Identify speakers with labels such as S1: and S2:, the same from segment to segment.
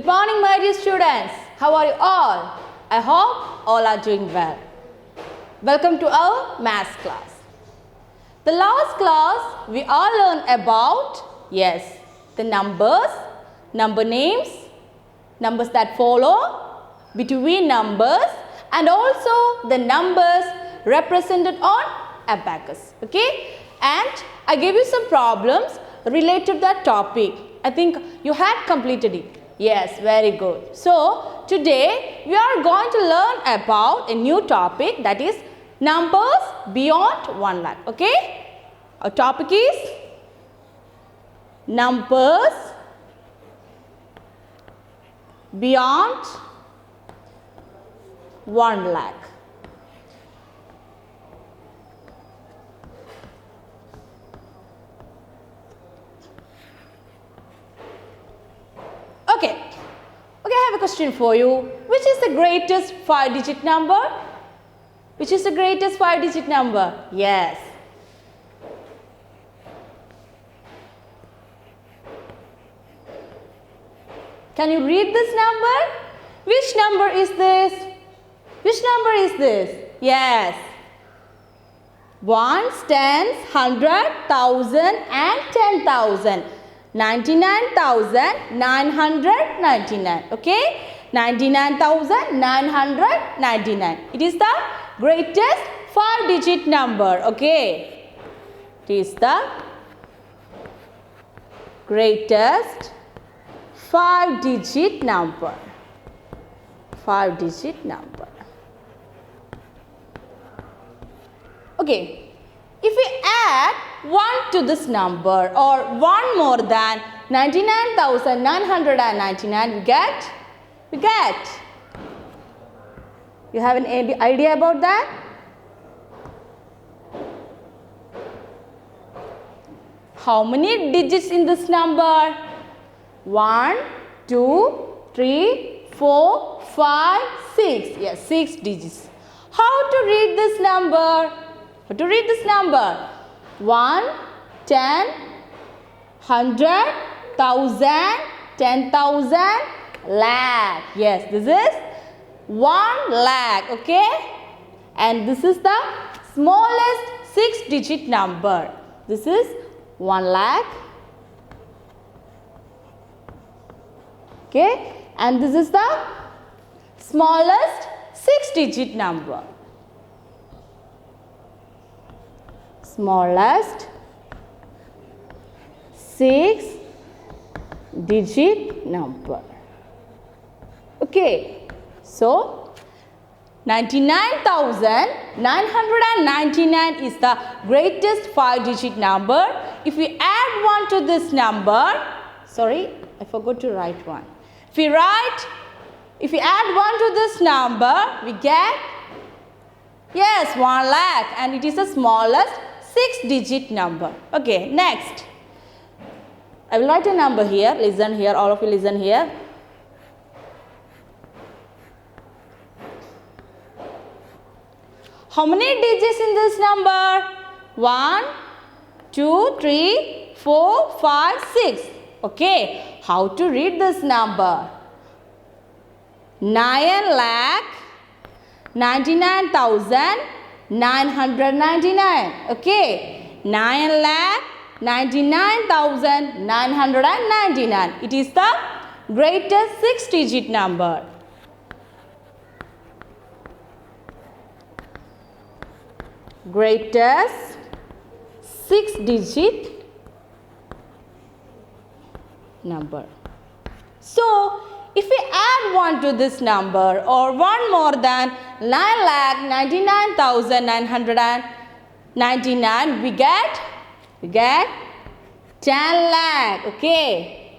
S1: Good morning, my dear students. How are you all? I hope all are doing well. Welcome to our maths class. The last class we all learned about, yes, the numbers, number names, numbers that follow, between numbers, and also the numbers represented on abacus. Okay? And I gave you some problems related to that topic. I think you had completed it. Yes, very good. So, today we are going to learn about a new topic, that is numbers beyond 1 lakh. Okay? Our topic is numbers beyond 1 lakh. Okay, I have a question for you. Which is the greatest 5-digit number? Which is the greatest 5-digit number? Yes. Can you read this number? Which number is this? Which number is this? Yes. Ones, tens, 100, 1,000 and 10,000. 99,999. Okay? 99,999. It is the greatest 5-digit number. Okay? It is the greatest 5-digit number. 5-digit number. Okay. If we add 1 to this number or 1 more than 99,999, we get. You have an idea about that? How many digits in this number? 1, 2, 3, 4, 5, 6. Yes, 6 digits. How to read this number? How to read this number? 1, 10, 100, 1,000, 10,000, lakh. Yes, this is 1 lakh. Okay? And this is the smallest 6-digit number. This is 1 lakh. Okay? And this is the smallest 6-digit number. Smallest 6-digit number. Okay. So, 99,999 is the greatest 5-digit number. If we add 1 to this number, sorry, I forgot to write 1. If we add 1 to this number, we get, yes, 1 lakh, and it is the smallest 6-digit number. Okay, next. I will write a number here. Listen here. All of you listen here. How many digits in this number? 1, 2, 3, 4, 5, 6. Okay. How to read this number? 9,99,999. Okay. 9,99,999. It is the greatest 6-digit number. Greatest 6-digit number. So, if we add 1 to this number or 1 more than 9,99,999, we get 10 lakh. Okay.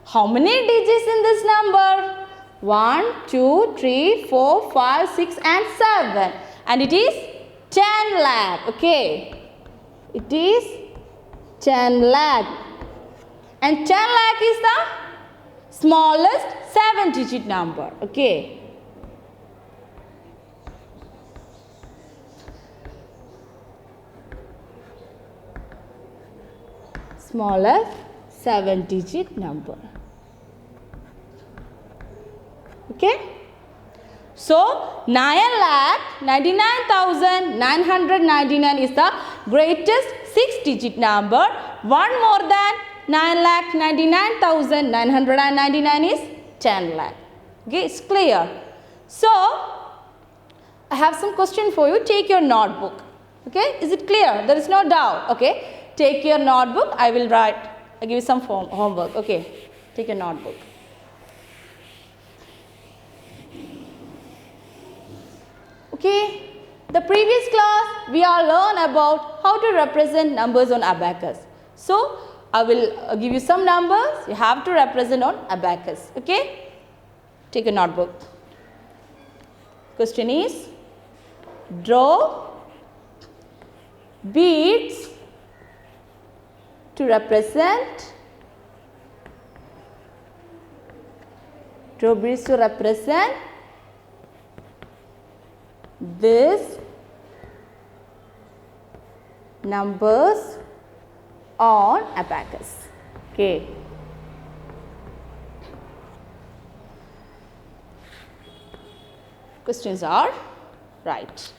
S1: How many digits in this number? 1, 2, 3, 4, 5, 6 and 7. And it is 10 lakh. Okay. It is 10 lakh. And 10 lakh is the smallest 7-digit number. Okay. smallest 7-digit number. Okay? So 9,99,999 is the greatest 6-digit number. One more than 9,99,999 is 10 lakh. Okay, it's clear. So I have some question for you. Take your notebook. Okay, is it clear? There is no doubt. Okay, take your notebook. I will write. I give you some homework. Okay, take your notebook. Okay, the previous class we all learned about how to represent numbers on abacus. So I will give you some numbers. You have to represent on abacus. Okay, take a notebook. Question is, draw beads to represent these numbers on abacus. Okay. Questions are right.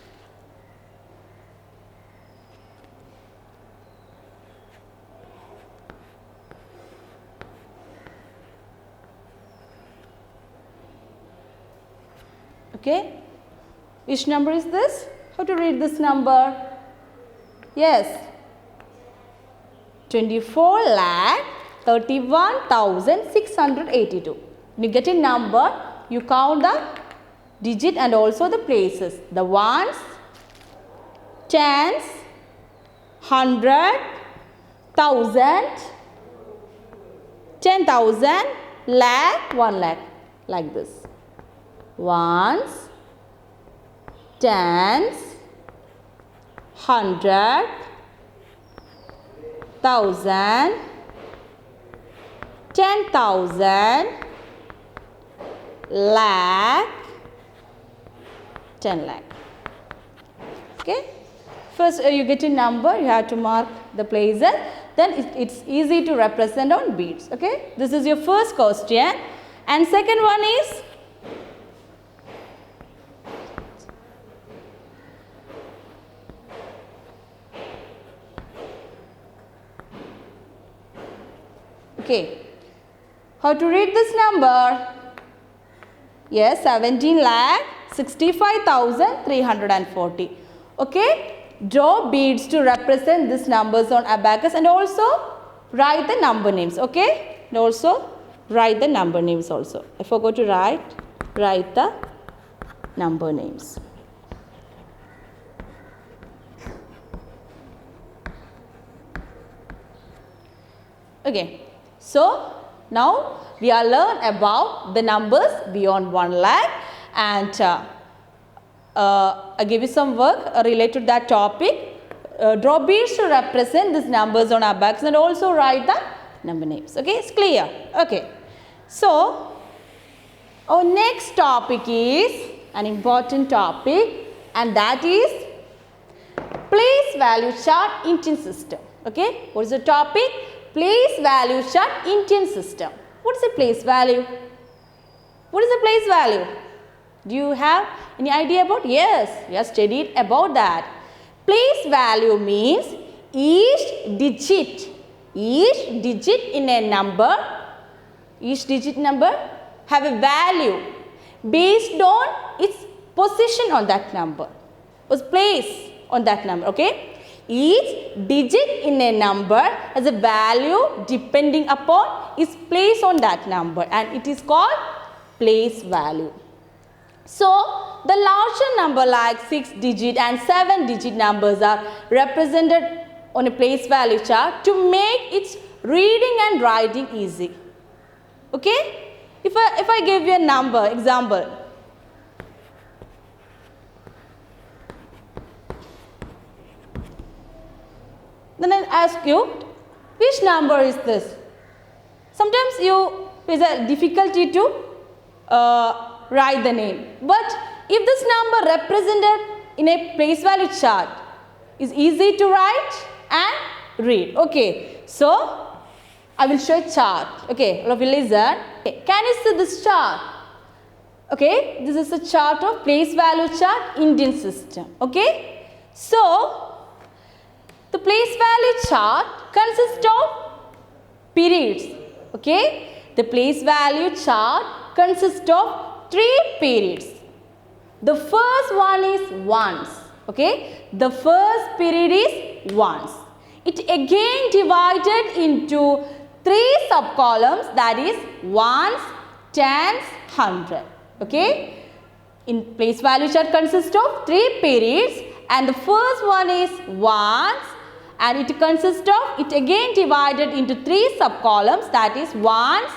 S1: Okay. Which number is this? How to read this number? Yes. 24,31,682. When you get a number, you count the digit and also the places. The ones, tens, 100, 1,000, 10,000, lakh, 1 lakh. Like this. Ones, tens, 100, 1,000, 10,000, lakh, 10 lakh. Okay. First you get a number, you have to mark the places. Then it's easy to represent on beads. Okay. This is your first question. And second one is, okay, how to read this number? Yes, 17,65,340. Okay, draw beads to represent these numbers on abacus and also write the number names. Okay, and also write the number names also. I forgot to write the number names. Okay. So now we are learn about the numbers beyond 1 lakh, and I give you some work related to that topic. Draw beads to represent these numbers on abacus and also write the number names. Okay, it's clear. Okay. So our next topic is an important topic, and that is place value chart Indian system. Okay, what is the topic? Place value chart Indian system. What is a place value? What is a place value? Do you have any idea about? Yes, we have studied about that. Place value means each digit in a number, each digit number have a value based on its position on that number, was place on that number. Okay. Each digit in a number has a value depending upon its place on that number, and it is called place value. So the larger number like 6-digit and 7-digit numbers are represented on a place value chart to make its reading and writing easy. Okay? If I give you a number, example, then I ask you, which number is this? Sometimes is a difficulty to write the name. But if this number represented in a place value chart is easy to write and read. Okay, so I will show a chart. Okay, all of you listen. Okay, can you see this chart? Okay, this is a chart of place value chart Indian system. Okay, so the place value chart consists of periods. Okay, the place value chart consists of 3 periods. The first one is ones. Okay, the first period is ones. It again divided into 3 subcolumns, that is ones, tens, hundred. Okay, in place value chart consists of 3 periods, and the first one is ones, and it consists of, it again divided into 3 subcolumns, that is ones,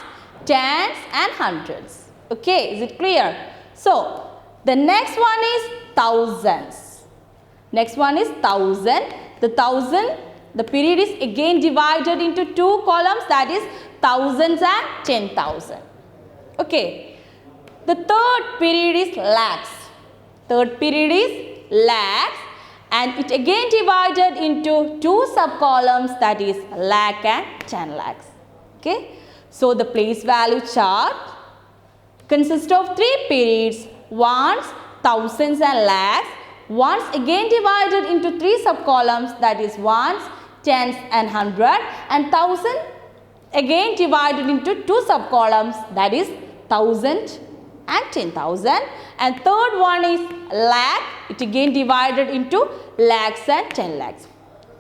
S1: tens and hundreds. Okay, is it clear? So the next one is thousands. Next one is thousand. The thousand, the period is again divided into 2 columns, that is thousands and 10,000. Okay. The third period is lakhs. Third period is lakhs, and it again divided into 2 subcolumns, that is lakh and 10 lakhs. Okay. So the place value chart consists of 3 periods, ones, thousands and lakhs. Ones again divided into 3 subcolumns, that is ones, tens and hundred, and thousand again divided into 2 subcolumns, that is thousand and 10,000, and third one is lakh. It again divided into lakhs and 10 lakhs.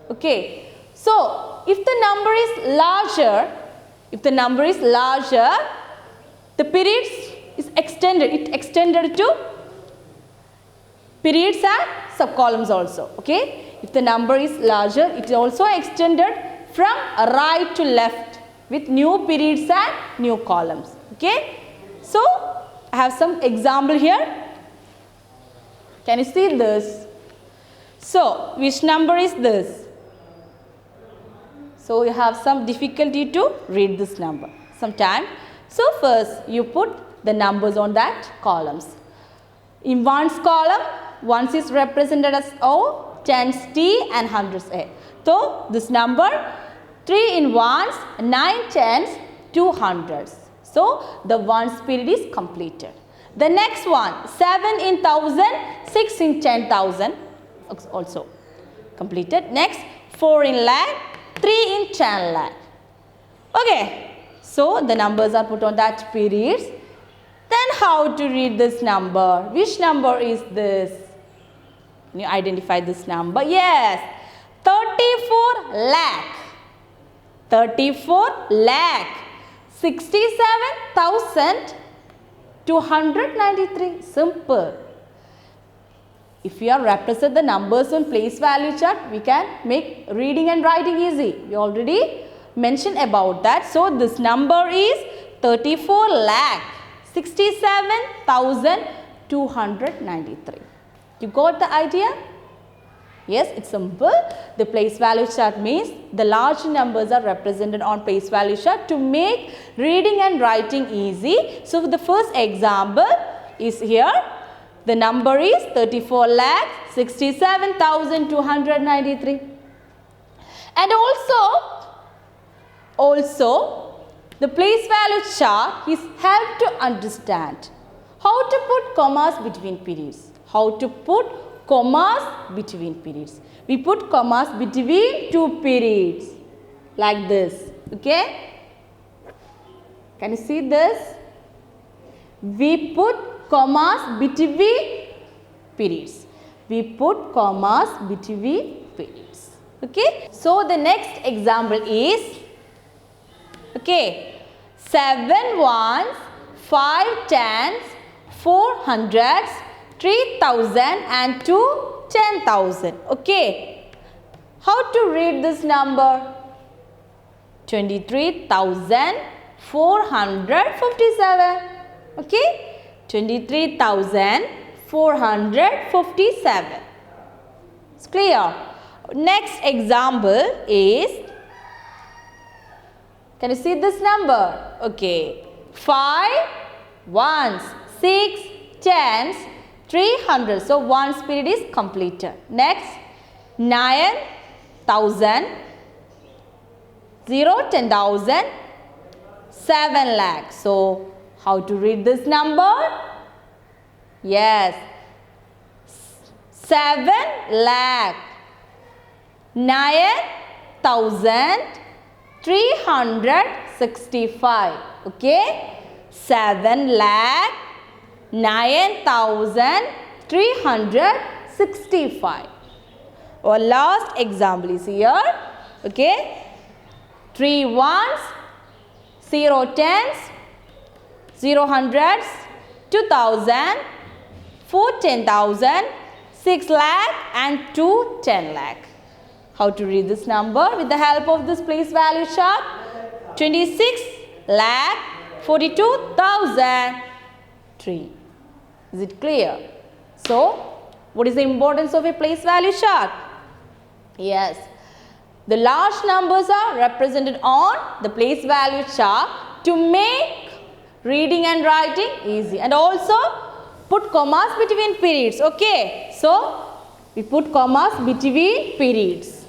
S1: Okay, so if the number is larger, the periods is extended. It extended to periods and subcolumns also. Okay, if the number is larger, it is also extended from right to left with new periods and new columns. Okay, so I have some example here. Can you see this? So which number is this? So you have some difficulty to read this number sometime. So first you put the numbers on that columns. In ones column, ones is represented as O, tens T and hundreds A. So this number 3 in ones, 9 tens, 2 hundreds. So the ones period is completed. The next one, 7 in 1000, 6 in 10,000 also completed. Next, 4 in lakh, 3 in 10 lakh. Okay, so the numbers are put on that periods. Then how to read this number? Which number is this? Can you identify this number? Yes, 34 lakh. 34 lakh. 67,293. Simple. If we are represent the numbers on place value chart, we can make reading and writing easy. We already mentioned about that. So this number is 34 lakh 67,293. You got the idea? Yes, it's simple. The place value chart means the large numbers are represented on place value chart to make reading and writing easy. So the first example is here. The number is 34 lakh 67,293. And also the place value chart is help to understand how to put commas between periods. How to put commas between periods. We put commas between 2 periods like this. Okay? Can you see this? We put commas between periods. We put commas between periods. Okay? So the next example is, okay, 7 ones, 5 tens, 4 hundreds, 3,000 and 2 10,000. Okay. How to read this number? 23,457. Okay. 23,457. It's clear. Next example is, can you see this number? Okay. 5 ones, 6 tens, 300. So ones period is completed. Next, 9,000, 0, 10,000, 7 lakh. So, how to read this number? Yes, 7 lakh, 9,365. Okay, 7 lakh, 9,365. Our last example is here. Okay, 3 ones, 0 tens, 0 hundreds, 2,000, 4 10,000, 6 lakh and 2 10 lakh. How to read this number with the help of this place value chart? 26 lakh 42,003. Is it clear? So, what is the importance of a place value chart? Yes, the large numbers are represented on the place value chart to make reading and writing easy, and also put commas between periods. Okay, so we put commas between periods.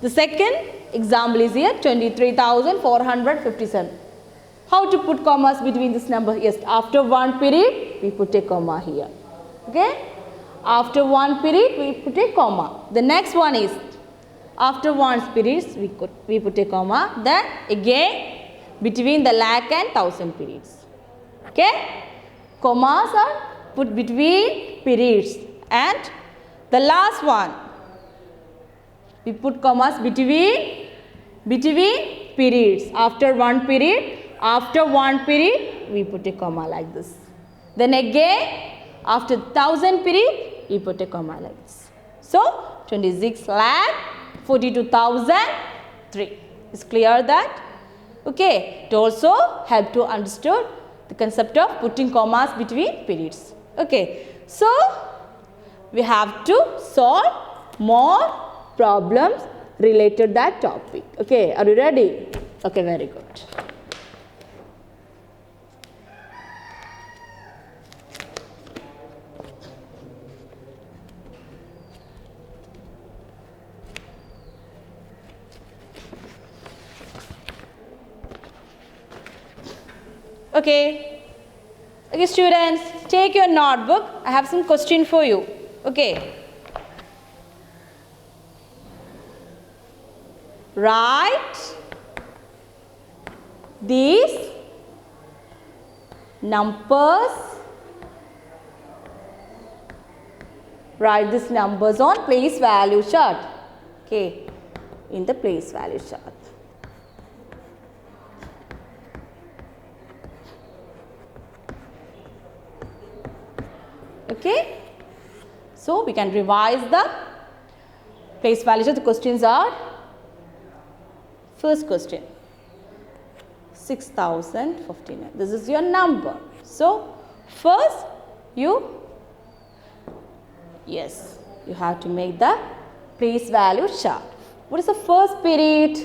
S1: The second example is here, 23,457. How to put commas between this number? Yes, after one period we put a comma here. Okay, after one period we put a comma. The next one is after one periods we put a comma. Then again between the lakh and 1,000 periods. Okay, commas are put between periods. And the last one, we put commas between periods. After one period we put a comma like this. Then again after 1,000 period we put a comma like this. So 26 lakh 42,003. Is clear that? Okay, it also help to understand the concept of putting commas between periods. Okay, so we have to solve more problems related to that topic. Okay, are you ready? Okay, very good. Okay. Okay, students, take your notebook. I have some question for you. Okay. Write these numbers. Write these numbers on place value chart. Okay, in the place value chart. Okay, so we can revise the place value chart. The questions are: first question, 6,059. This is your number. So first you have to make the place value chart. What is the first period?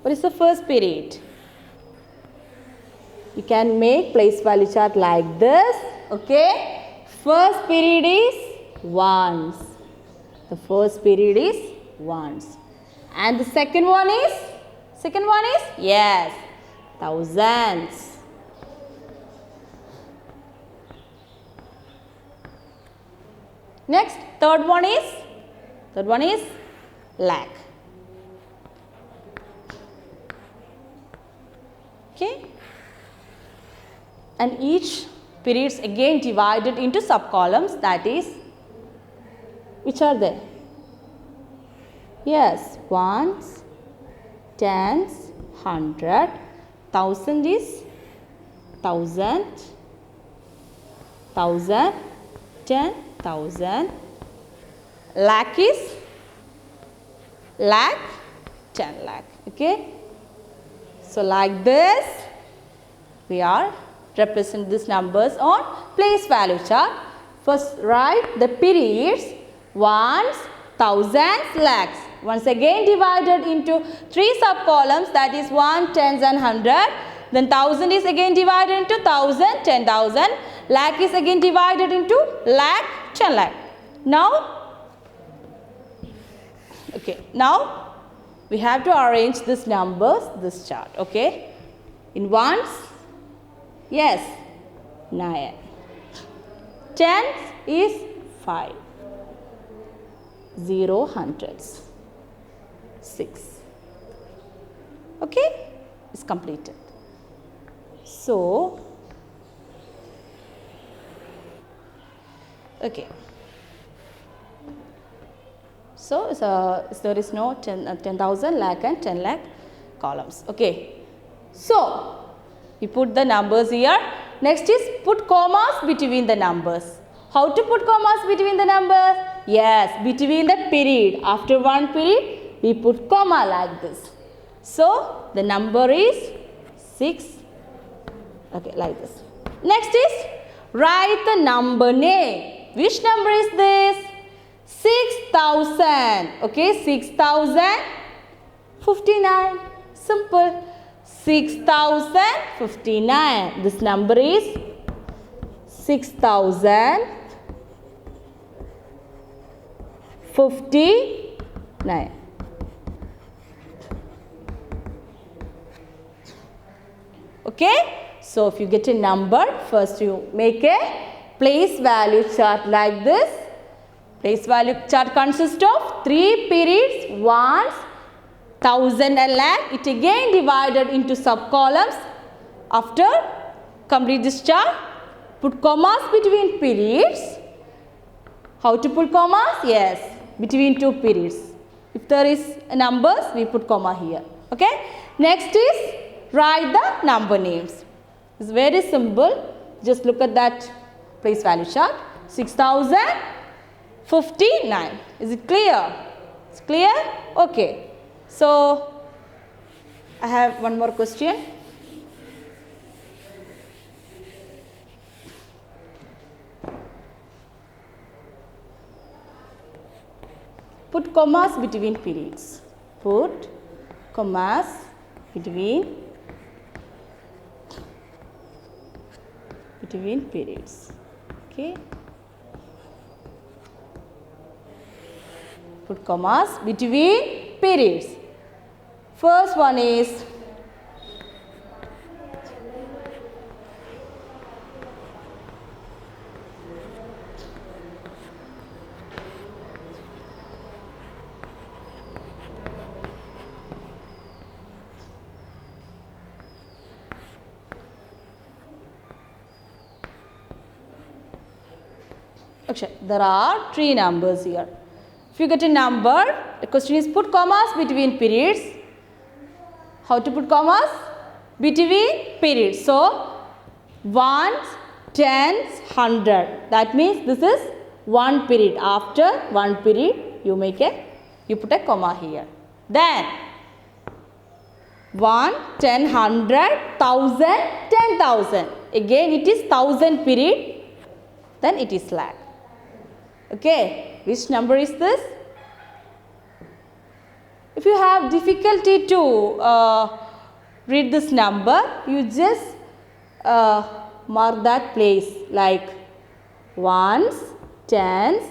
S1: What is the first period? You can make place value chart like this. Okay, first period is ones. The first period is ones. And the second one is yes, thousands. Next, third one is lakh. Okay, and each periods again divided into sub-columns, that is, which are there? Yes, ones, tens, hundred, thousand is thousand, 10,000, lakh is lakh, 10 lakh. Okay, so like this we are represent these numbers on place value chart. First write the periods, ones, thousands, lakhs. Once again divided into 3 sub-columns, that is 1, tens and 100. Then 1,000 is again divided into 1,000, 10,000. Lakh is again divided into lakh, 10 lakh. Now we have to arrange these numbers, this chart, okay? In ones, yes, 9. Tens is 5. 0 hundreds, 6. Okay, it's completed. So, okay. So, there is no 10,000, lakh and 10 lakh columns. Okay. So, we put the numbers here. Next is put commas between the numbers. How to put commas between the numbers? Yes, between the period. After one period, we put comma like this. So, the number is 6. Okay, like this. Next is write the number name. Which number is this? 6,000. Okay, 6,059. Simple. 6,059. This number is 6,059. Okay. So, if you get a number, first you make a place value chart like this. Place value chart consists of 3 periods, ones, 1000 and lakh. It again divided into sub-columns. After complete this chart, put commas between periods. How to put commas? Yes, between 2 periods. If there is numbers, we put comma here. Okay. Next is write the number names. It's very simple. Just look at that place value chart. 6,059. Is it clear? It's clear? Okay. So, I have one more question. Put commas between periods. Put commas between periods. Okay. Put commas between periods. First one is okay, there are 3 numbers here. If you get a number, the question is put commas between periods. How to put commas? Between periods. So, ones, tens, 100. That means this is one period. After one period, you put a comma here. Then 1, 10, 100, 1000, 10,000. Again it is 1000 period. Then it is lakh. Okay, which number is this? If you have difficulty to read this number, you just mark that place like ones, tens,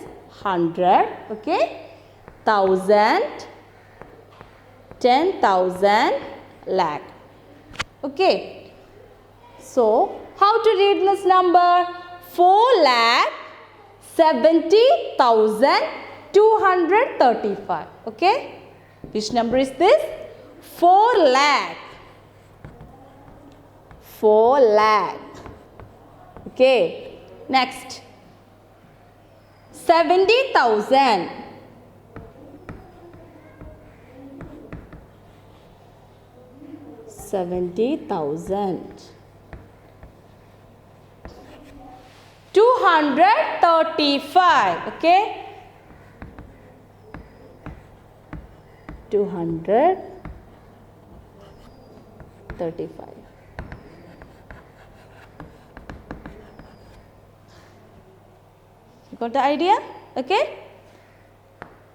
S1: 100, okay, 1000, 10,000, lakh. Okay. So, how to read this number? 4,70,235. Okay. Which number is this? 4 lakh. 4 lakh. Okay. Next. 70,000. 70,000. 235. Okay. 235. You got the idea? Okay.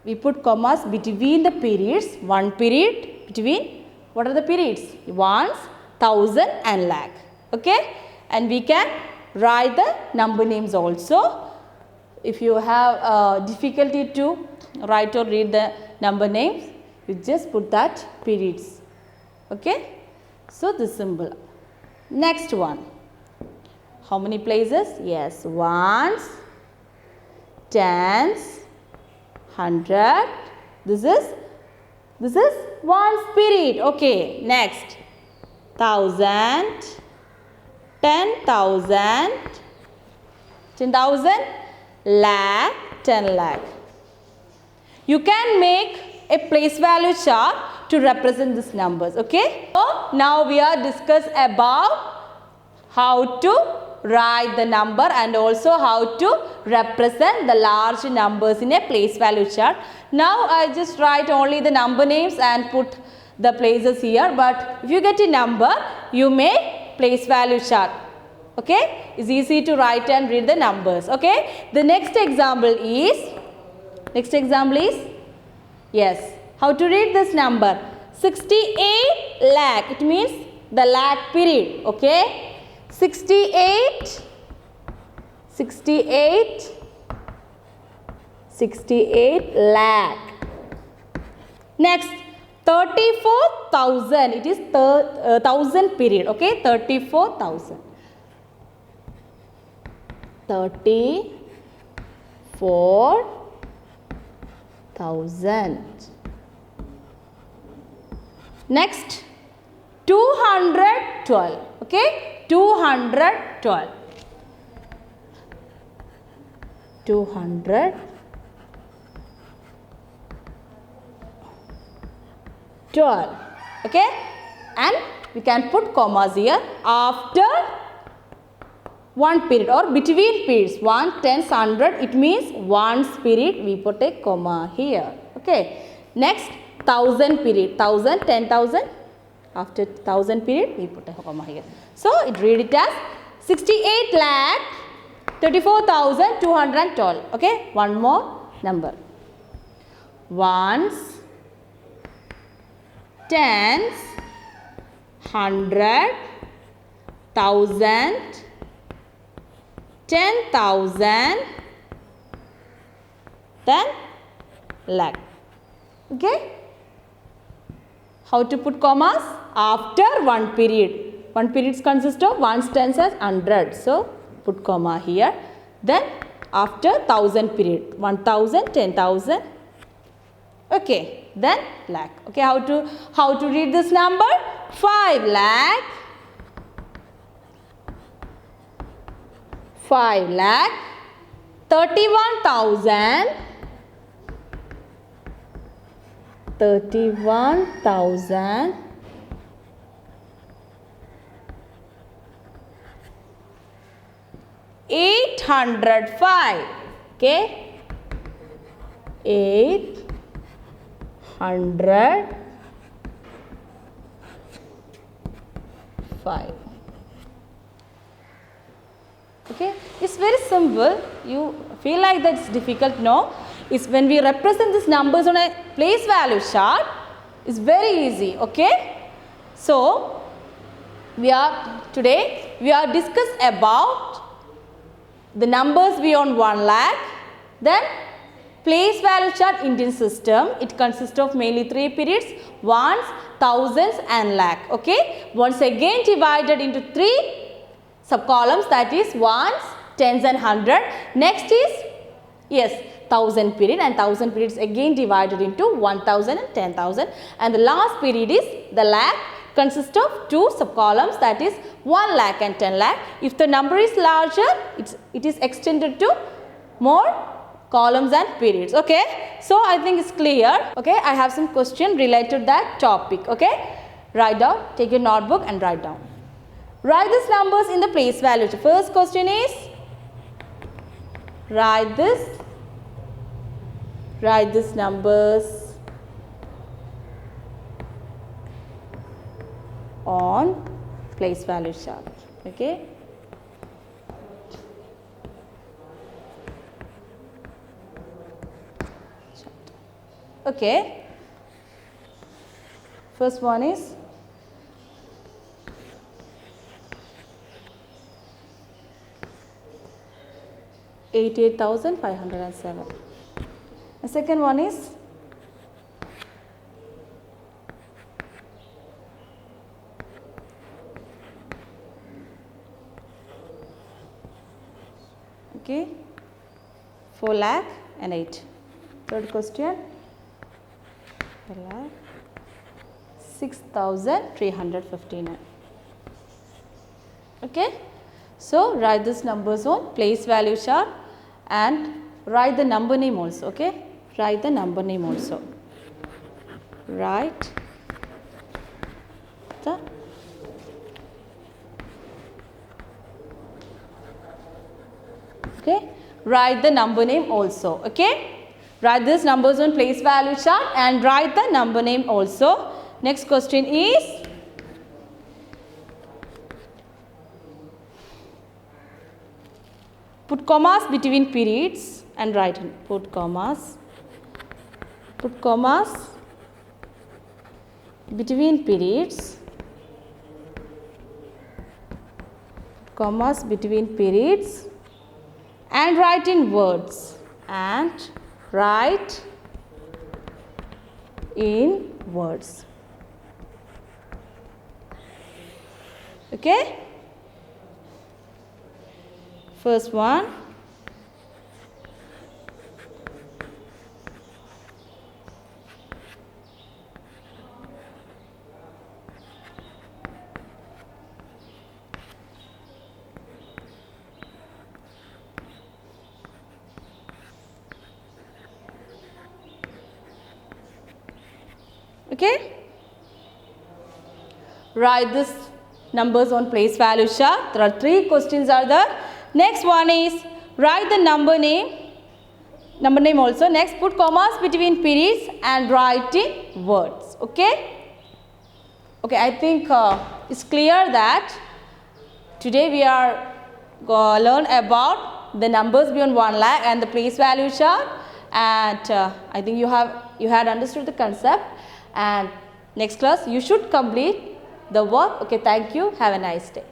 S1: We put commas between the periods. One period between, what are the periods? Ones, 1000 and lakh. Okay. And we can write the number names also. If you have difficulty to write or read the number names, you just put that periods. Okay, so this symbol. Next one, how many places? Yes, ones, tens, hundred. This is ones period. Okay, next, 1,000, 10,000, 10,000, lakh, 10 lakh. You can make a place value chart to represent these numbers. Okay. So now we are discuss about how to write the number and also how to represent the large numbers in a place value chart. Now I just write only the number names and put the places here, but if you get a number, you make place value chart. Okay, it's easy to write and read the numbers. Okay, the next example is yes, how to read this number? 68 lakh, it means the lakh period. Okay, 68 lakh. Next, 34,000, it is 1,000 period. Okay, 34,000. 34,000. Next, 212. Okay, 212. 212. Okay, and we can put commas here after one period or between periods. 1, 10, 100, it means one period, we put a comma here. Okay, next, 1,000 period, 1,000, 10,000, after 1,000 period we put a comma here. So it read it as 68 lakh 34,212. Okay, one more number. Ones, tens, hundred, thousand, 10,000, then lakh. Okay, how to put commas? After one period. One period consists of ones, tens and hundred. So put comma here. Then after 1,000 period, 1,000, 10,000. Okay, then lakh. Okay, how to read this number? 5 lakh. 5 lakh 31,000. 31,000. 805. Okay, 805. Okay, it's very simple. You feel like that's difficult? No, it's when we represent these numbers on a place value chart, it's very easy. Okay, so today we are discuss about the numbers beyond 1 lakh, then place value chart Indian system. It consists of mainly 3 periods: ones, thousands and lakh. Okay, once again divided into 3 sub-columns, that is ones, tens and hundred. Next is, yes, 1,000 period, and 1,000 periods again divided into 1,000 and 10,000. And the last period is the lakh, consists of 2 sub-columns, that is 1 lakh and 10 lakh. If the number is larger, it is extended to more columns and periods. Okay, so I think it's clear. Okay, I have some question related to that topic. Okay, write down, take your notebook and write down. Write these numbers in the place value. First question is, write these numbers on place value chart. Okay, okay, first one is 88,507. The second one is Okay, 4 lakh and 8. Third question, 4 lakh 6,359. Okay, so write these numbers on place value chart and write the number name also. Okay, write the number name also. Write the write the number name also. Okay, write these numbers on place value chart and write the number name also. Next question is put commas between periods and write in. Put commas between periods. Commas between periods and write in words. And write in words. Okay. First one. Okay. Write this numbers on place value chart. There are 3 questions are there. Next one is write the number name also. Next, put commas between periods and write in words. Okay. Okay, I think it's clear that today we are going to learn about the numbers beyond 1 lakh and the place value chart, and I think you had understood the concept, and next class you should complete the work. Okay, thank you. Have a nice day.